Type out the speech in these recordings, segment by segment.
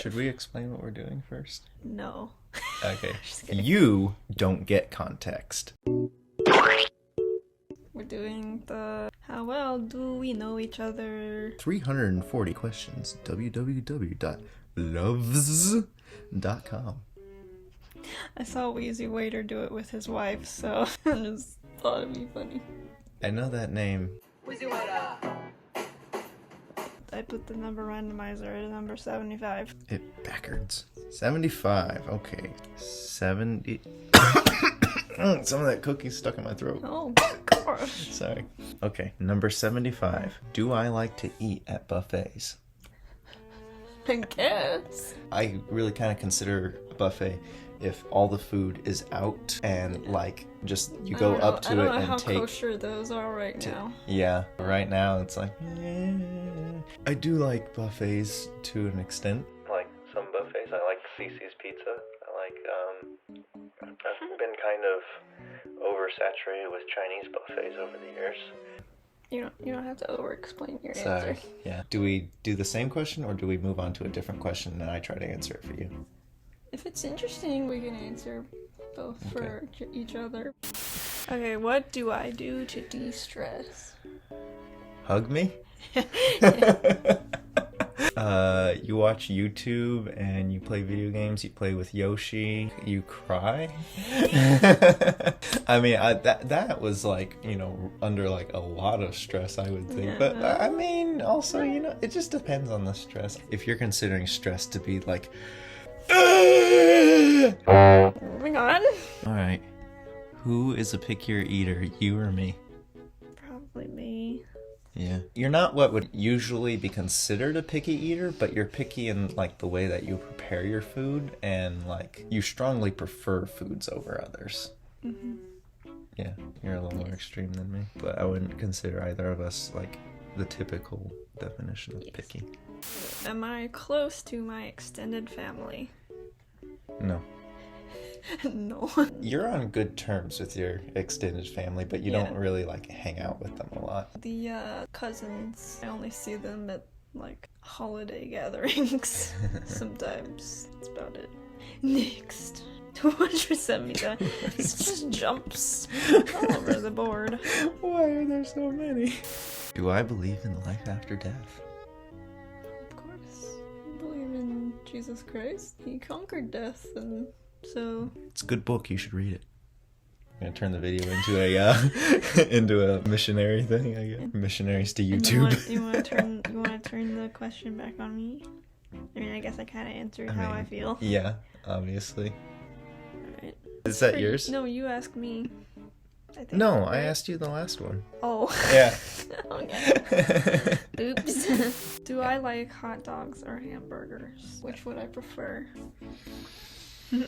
Should we explain what we're doing first? No. Okay. Just kidding. You don't get context. We're doing the how well do we know each other? 340 questions. www.loves.com. I saw Wheezy Waiter do it with his wife, so I just thought it'd be funny. I know that name. Wheezy Waiter! I put the number randomizer at number 75. It backwards. 75. Okay. 70. Some of that cookie's stuck in my throat. Oh, gosh. Sorry. Okay. Number 75. Do I like to eat at buffets? I guess. I really kind of consider a buffet if all the food is out and like just you go up to it and I don't know how take. kosher those are right now. Yeah, right now it's like I do like buffets to an extent. Like some buffets, I like Cece's Pizza. I've been kind of oversaturated with Chinese buffets over the years. You don't have to over-explain your Sorry. answer. Yeah. Do we do the same question or do we move on to a different question and I try to answer it for you? If it's interesting, we can answer both Okay. for each other. Okay, what do I do to de-stress? Hug me? You watch YouTube and you play video games, you play with Yoshi, you cry. I mean, that was like, under like a lot of stress, I would think. Yeah. But I mean, also, it just depends on the stress. If you're considering stress to be like, Moving on. all right, who is a pickier eater, you or me? Probably me. Yeah. You're not what would usually be considered a picky eater, but you're picky in like the way that you prepare your food and like you strongly prefer foods over others. Mm-hmm. Yeah, you're a little more extreme than me, but I wouldn't consider either of us like the typical definition of picky. Am I close to my extended family? No. No. You're on good terms with your extended family, but you Yeah. don't really like hang out with them a lot. The cousins, I only see them at like holiday gatherings. Sometimes. That's about it. Next. 279. This just jumps all over the board. Why are there so many? Do I believe in life after death? Of course. I believe in Jesus Christ. He conquered death, and so... It's a good book. You should read it. I'm gonna turn the video into a into a missionary thing. I guess missionaries to YouTube. You want to turn the question back on me? I mean, I guess I kind of answered how I feel. Yeah, obviously. Alright. Is that yours? No, you asked me. I think. No, I right? asked you the last one. Oh. Yeah. Okay. Oops. Do I like hot dogs or hamburgers? Which would I prefer? I feel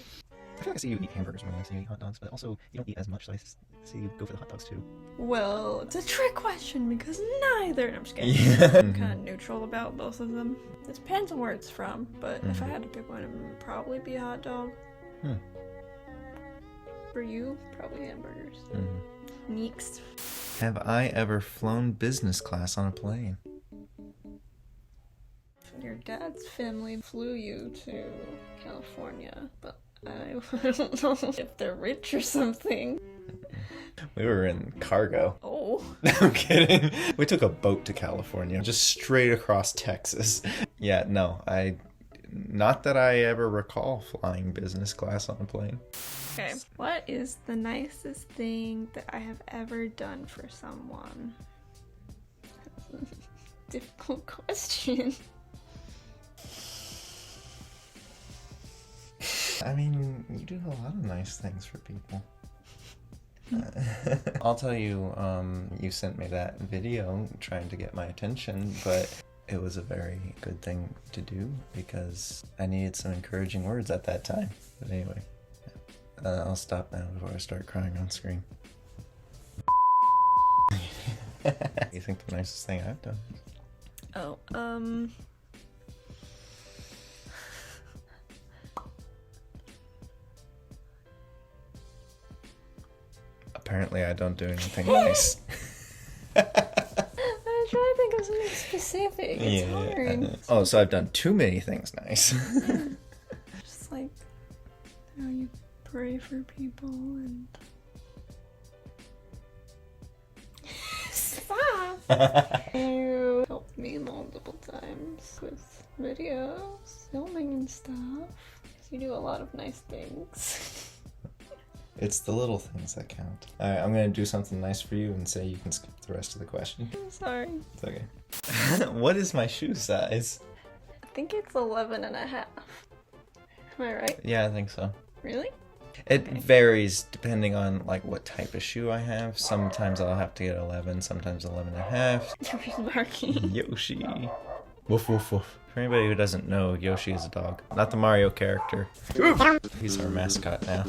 like I see you eat hamburgers more than I see you eat hot dogs, but also you don't eat as much, so I see you go for the hot dogs too. Well, it's a trick question because neither. No, I'm just kidding. Yeah. I'm kind of neutral about both of them. It depends on where it's from, but if I had to pick one, it would probably be a hot dog. For you, probably hamburgers. Next. Have I ever flown business class on a plane? Your dad's family flew you to California, but I don't know if they're rich or something. We were in cargo. Oh. No, I'm kidding. We took a boat to California, just straight across Texas. Yeah, no, not that I ever recall flying business class on a plane. Okay. What is the nicest thing that I have ever done for someone? Difficult question. I mean, you do a lot of nice things for people. I'll tell you, you sent me that video trying to get my attention, but it was a very good thing to do because I needed some encouraging words at that time. But anyway, I'll stop now before I start crying on screen. You think the nicest thing I've done? Oh, Apparently I don't do anything nice. I'm trying to think of something specific. specific. It's hard. Oh, so I've done too many things nice. Just like how you pray for people and stop. You helped me multiple times with videos, filming and stuff. You do a lot of nice things. It's the little things that count. Alright, I'm gonna do something nice for you and say you can skip the rest of the question. I'm sorry. It's okay. What is my shoe size? I think it's 11 and a half. Am I right? Yeah, I think so. Really? It varies depending on like what type of shoe I have. Sometimes I'll have to get 11, sometimes 11 and a half. You're barking. Yoshi. Woof woof woof. For anybody who doesn't know, Yoshi is a dog. Not the Mario character. He's our mascot now.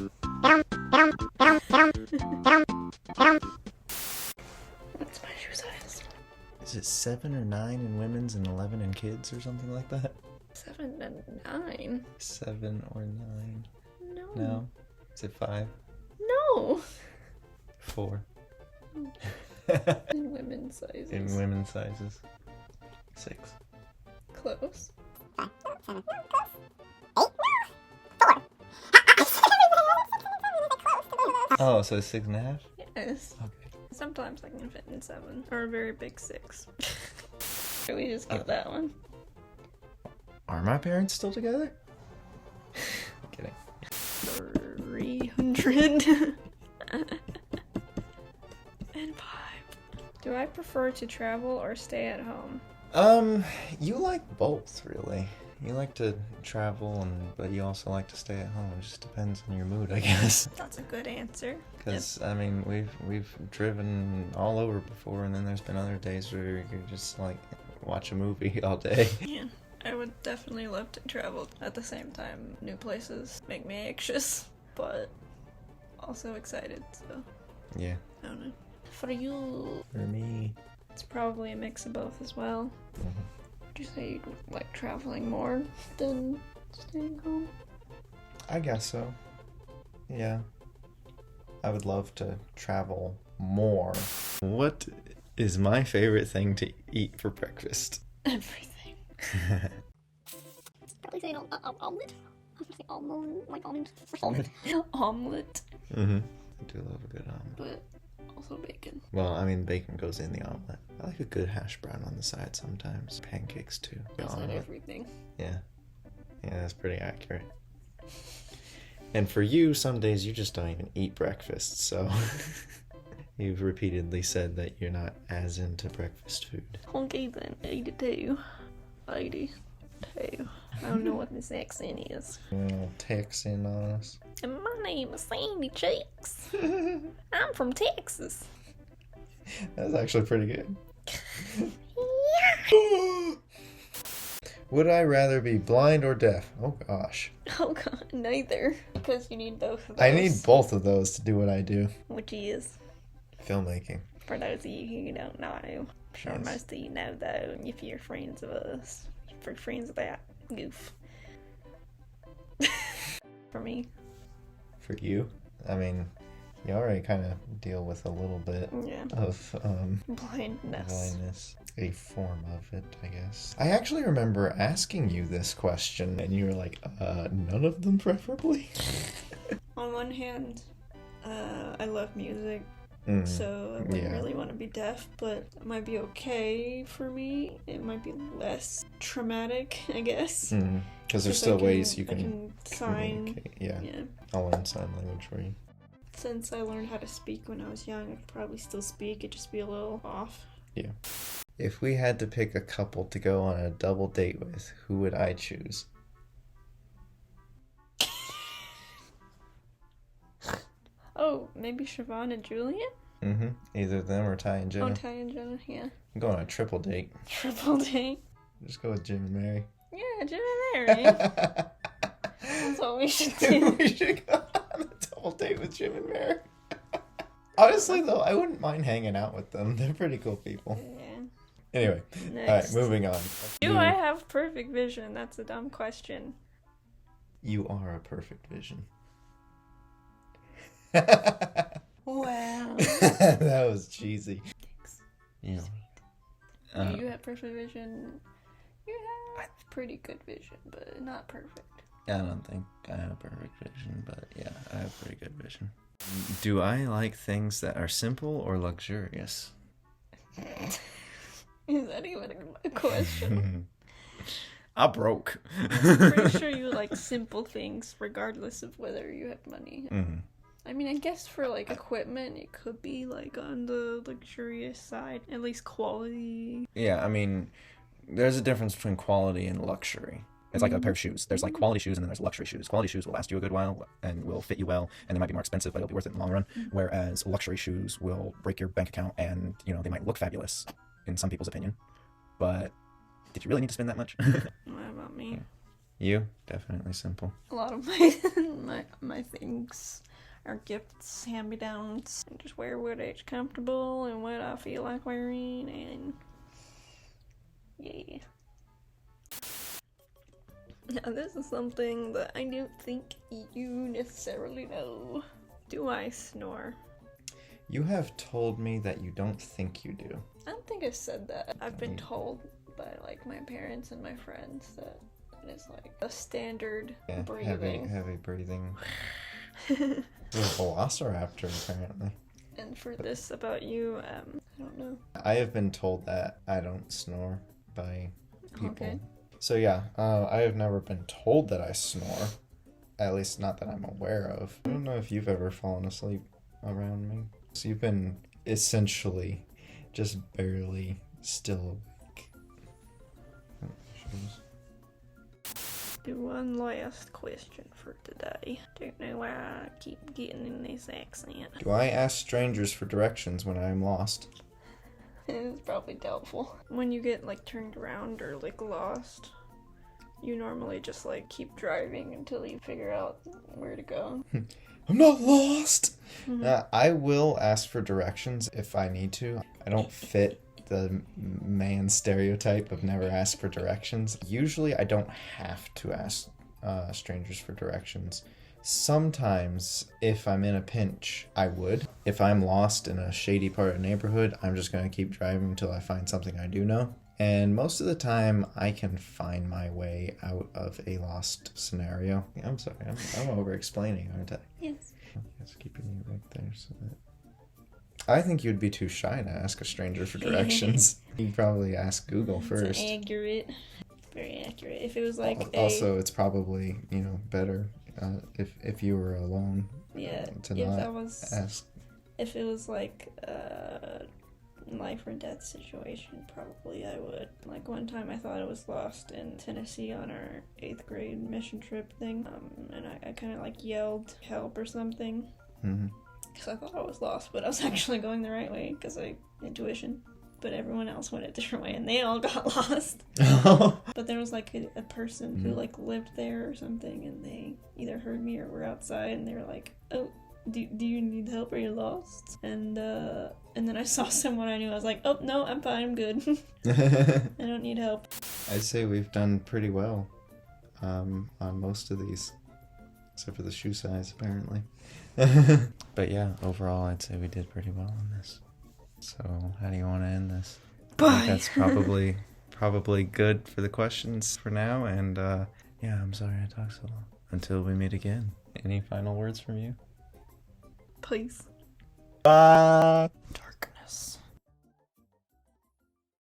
What's my shoe size? Is it 7 or 9 in women's and 11 in kids or something like that? 7 and 9? 7 or 9. No. No? Is it 5? No. 4. In women's sizes. In women's sizes. 6. Close. Oh, so it's 6.5? Yes. Okay. Sometimes I can fit in 7. Or a very big 6. Should we just get that one? Are my parents still together? Kidding. 300. And 5. Do I prefer to travel or stay at home? You like both, really. You like to travel, but you also like to stay at home. It just depends on your mood, I guess. That's a good answer. Because, I mean, we've driven all over before, and then there's been other days where you could just, like, watch a movie all day. Yeah, I would definitely love to travel. At the same time, new places make me anxious, but also excited, so Yeah. I don't know. For you, For me. it's probably a mix of both as well. Mhm. Would you say you'd like traveling more than staying home? I guess so. Yeah. I would love to travel more. What is my favorite thing to eat for breakfast? Everything. Probably say an omelet. I was gonna say almond, like almond. Almond. Omelet, Mm-hmm. I do love a good omelet. but also bacon. Well, I mean, bacon goes in the omelet. I like a good hash brown on the side sometimes. Pancakes too. The That's not omelet. everything. Yeah. Yeah, that's pretty accurate. And for you, some days you just don't even eat breakfast, so you've repeatedly said that you're not as into breakfast food. Okay then, 82. 82. I don't know what this accent is. Texan on us. And my name is Sandy Cheeks. I'm from Texas. That's actually pretty good. Yeah. Would I rather be blind or deaf? Oh gosh. Oh god, neither. Because you need both of those. I need both of those to do what I do. Which is, Filmmaking. for those of you who don't know, I'm sure Yes. most of you know though, and if you're friends of us, if you're friends of that goof. For me. For you? I mean, you already kind of deal with a little bit Yeah. of Blindness. blindness. A form of it, I guess. I actually remember asking you this question, and you were like, none of them preferably? On one hand, I love music, Mm, so I wouldn't yeah. really want to be deaf, but it might be okay for me. It might be less traumatic, I guess. because there's 'Cause still I ways you I can sign. communicate. Yeah. Yeah. I'll learn sign language for you. Since I learned how to speak when I was young, I could probably still speak. It'd just be a little off. Yeah. If we had to pick a couple to go on a double date with, who would I choose? Oh, maybe Siobhan and Julian? Either them or Ty and Jenna. Oh, Ty and Jenna, yeah. I'm going on a triple date. Triple date. Just go with Jim and Mary. Yeah, Jim and Mary. That's what we should do. We should go on a double date with Jim and Mary. Honestly, though, I wouldn't mind hanging out with them. They're pretty cool people. Yeah. Anyway, Next. alright, moving on. Do I have perfect vision? That's a dumb question. You are a perfect vision. Wow. That was cheesy. Thanks. Yeah. You have perfect vision. You have pretty good vision, but not perfect. I don't think I have perfect vision, but yeah, I have pretty good vision. Do I like things that are simple or luxurious? Is that even a question? I broke. I'm pretty sure you like simple things regardless of whether you have money. Mm-hmm. I mean, I guess for like equipment, it could be like on the luxurious side, at least quality. Yeah, I mean, there's a difference between quality and luxury. It's like a pair of shoes. There's like quality shoes and then there's luxury shoes. Quality shoes will last you a good while and will fit you well, and they might be more expensive, but it'll be worth it in the long run. Whereas luxury shoes will break your bank account and, you know, they might look fabulous in some people's opinion. But did you really need to spend that much? What about me? You? Definitely simple. A lot of my things are gifts, hand-me-downs. I just wear what is comfortable and what I feel like wearing, and yeah. Now this is something that I don't think you necessarily know. Do I snore? You have told me that you don't think you do. I don't think I've said that. I've been told by like my parents and my friends that it's like a standard breathing. Heavy breathing. You're a velociraptor, apparently. And for this about you, I don't know. I have been told that I don't snore by people. Okay. So yeah, I have never been told that I snore. At least not that I'm aware of. I don't know if you've ever fallen asleep around me. So you've been essentially just barely still awake. Do one last question for today. Don't know why I keep getting in this accent. Do I ask strangers for directions when I am lost? It's probably doubtful. When you get like turned around or like lost, you normally just like keep driving until you figure out where to go. I'm not lost! I will ask for directions if I need to. I don't fit the man stereotype of never ask for directions. Usually I don't have to ask strangers for directions. Sometimes, if I'm in a pinch, I would. If I'm lost in a shady part of the neighborhood, I'm just going to keep driving until I find something I do know. And most of the time, I can find my way out of a lost scenario. I'm sorry, I'm over-explaining, aren't I? Yes. Just keeping you right there so that... I think you'd be too shy to ask a stranger for directions. You'd probably ask Google first. It's accurate. Very accurate. If it was like Also, it's probably, better if you were alone. Yeah, to if not that was ask. If it was like a life or death situation, probably I would. Like one time I thought I was lost in Tennessee on our 8th grade mission trip thing, and I kind of like yelled help or something because I thought I was lost, but I was actually going the right way because intuition. But everyone else went a different way and they all got lost. But there was like a person who like lived there or something, and they either heard me or were outside, and they were like, oh, do you need help? Are you lost? And then I saw someone I knew. I was like, oh no, I'm fine, I'm good. I don't need help. I'd say we've done pretty well on most of these, except for the shoe size apparently. But yeah, overall I'd say we did pretty well on this. So how do you want to end this? Bye. I think that's probably good for the questions for now. And yeah, I'm sorry I talked so long. Until we meet again. Any final words from you? Please. Bye. Darkness.